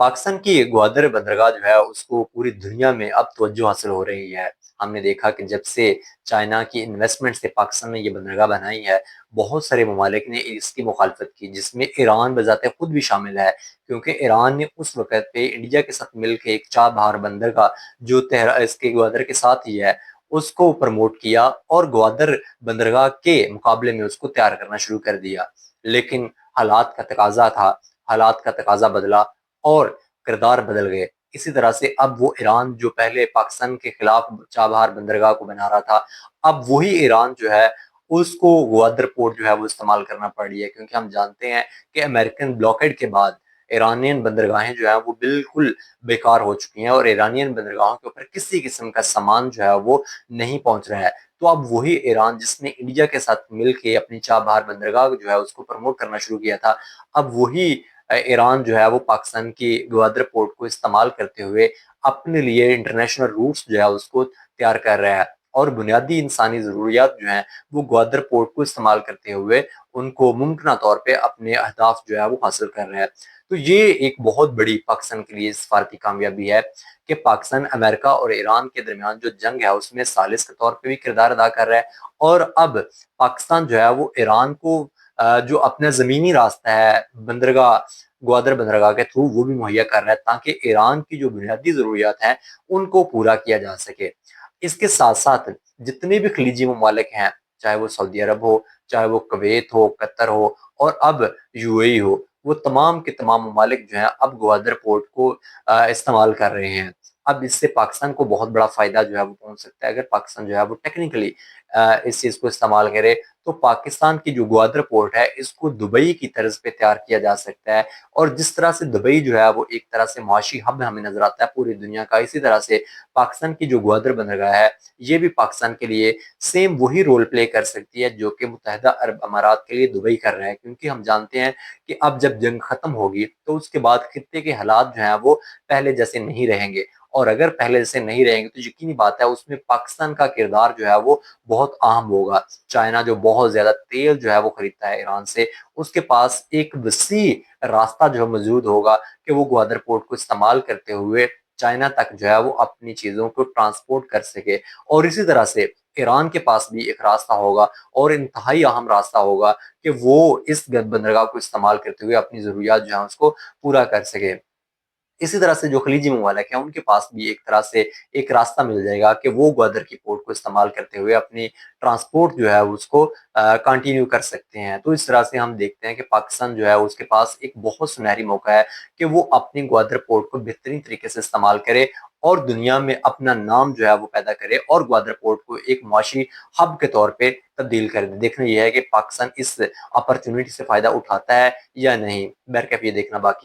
पाकिस्तान की ग्वादर बंदरगाह जो है उसको पूरी दुनिया में अब तवज्जो हासिल हो रही है। हमने देखा कि जब से चाइना की इन्वेस्टमेंट से पाकिस्तान ने ये बंदरगाह बनाई है, बहुत सारे ममालिक ने इसकी मुखालफत की, जिसमें ईरान बज़ाते खुद भी शामिल है, क्योंकि ईरान ने उस वक़्त पे इंडिया के साथ मिलके एक चाबहार बंदरगाह जो इसके ग्वादर के साथ ही है, उसको प्रमोट किया और ग्वादर बंदरगाह के मुकाबले में उसको तैयार करना शुरू कर दिया। लेकिन हालात का तकाज़ा था, हालात का तकाज़ा बदला और किरदार बदल गए। इसी तरह से अब वो ईरान जो पहले पाकिस्तान के खिलाफ चाबहार बंदरगाह को बना रहा था, अब वही ईरान जो है उसको ग्वादर पोर्ट जो है वो इस्तेमाल करना पड़ रही है, क्योंकि हम जानते हैं कि अमेरिकन ब्लॉकेड के बाद ईरानियन बंदरगाहें जो है वो बिल्कुल बेकार हो चुकी हैं और ईरानियन बंदरगाहों के ऊपर किसी किस्म का सामान जो है वो नहीं पहुंच रहा है। तो अब वही ईरान जिसने इंडिया के साथ मिलके अपनी चाबहार बंदरगाह जो है उसको प्रमोट करना शुरू किया था, अब वही ईरान जो है वो पाकिस्तान की ग्वादर पोर्ट को इस्तेमाल करते हुए अपने लिए इंटरनेशनल रूट्स जो है उसको तैयार कर रहा है और बुनियादी इंसानी ज़रूरियात जो हैं वो ग्वादर पोर्ट को इस्तेमाल करते हुए उनको मुमकिन तौर पे अपने अहदाफ जो है वो हासिल कर रहा है। तो ये एक बहुत बड़ी पाकिस्तान के लिए सफारती कामयाबी है कि पाकिस्तान अमेरिका और ईरान के दरमियान जो जंग है उसमें सालिस के तौर पे भी किरदार अदा कर रहा है और अब पाकिस्तान जो है वो ईरान को जो अपना ज़मीनी रास्ता है बंदरगाह ग्वादर बंदरगाह के थ्रू वो भी मुहैया कर रहा है, ताकि ईरान की जो बुनियादी ज़रूरियात हैं उनको पूरा किया जा सके। इसके साथ-साथ जितने भी खलीजी ममालिक हैं, चाहे वो सऊदी अरब हो, चाहे वो कुवैत हो, कतर हो और अब यूएई हो, वो तमाम के तमाम ममालिक जो हैं अब ग्वादर पोर्ट को इस्तेमाल कर रहे हैं। अब इससे पाकिस्तान को बहुत बड़ा फ़ायदा जो है वो पहुँच सकता है, अगर पाकिस्तान जो है वो टेक्निकली इस चीज़ को इस्तेमाल करे, तो पाकिस्तान की जो ग्वादर पोर्ट है इसको दुबई की तर्ज पे तैयार किया जा सकता है और जिस तरह से दुबई जो है वो एक तरह से मुआशी हब हमें नजर आता है पूरी दुनिया का, इसी तरह से पाकिस्तान की जो ग्वादर बंदरगाह है ये भी पाकिस्तान के लिए सेम वही रोल प्ले कर सकती है जो कि मुत्तहिदा अरब अमारात के लिए दुबई कर रहा है, क्योंकि हम जानते हैं कि अब जब जंग खत्म होगी तो उसके बाद खित्ते के हालात जो हैं वो पहले जैसे नहीं रहेंगे और अगर पहले जैसे नहीं रहेंगे तो यकीनी बात है उसमें पाकिस्तान का किरदार जो है वो बहुत अहम होगा। चाइना जो बहुत ज़्यादा तेल जो है वो खरीदता है ईरान से, उसके पास एक वसी रास्ता जो है मौजूद होगा कि वो ग्वादर पोर्ट को इस्तेमाल करते हुए चाइना तक जो है वो अपनी चीज़ों को ट्रांसपोर्ट कर सके और इसी तरह से ईरान के पास भी एक रास्ता होगा और इंतहाई अहम रास्ता होगा कि वो इस बंदरगाह को इस्तेमाल करते हुए अपनी ज़रूरियात जो है उसको पूरा कर सके। इसी तरह से जो खलीजी ममालिक हैं उनके पास भी एक तरह से एक रास्ता मिल जाएगा कि वो ग्वादर की पोर्ट को इस्तेमाल करते हुए अपनी ट्रांसपोर्ट जो है उसको कंटिन्यू कर सकते हैं। तो इस तरह से हम देखते हैं कि पाकिस्तान जो है उसके पास एक बहुत सुनहरी मौका है कि वो अपनी ग्वादर पोर्ट को बेहतरीन तरीके से इस्तेमाल करे और दुनिया में अपना नाम जो है वो पैदा करे और ग्वादर पोर्ट को एक मुआशी हब के तौर पे तब्दील कर दे। देखना ये है कि पाकिस्तान इस अपॉर्चुनिटी से फ़ायदा उठाता है या नहीं, बहरकैफ ये देखना बाकी है।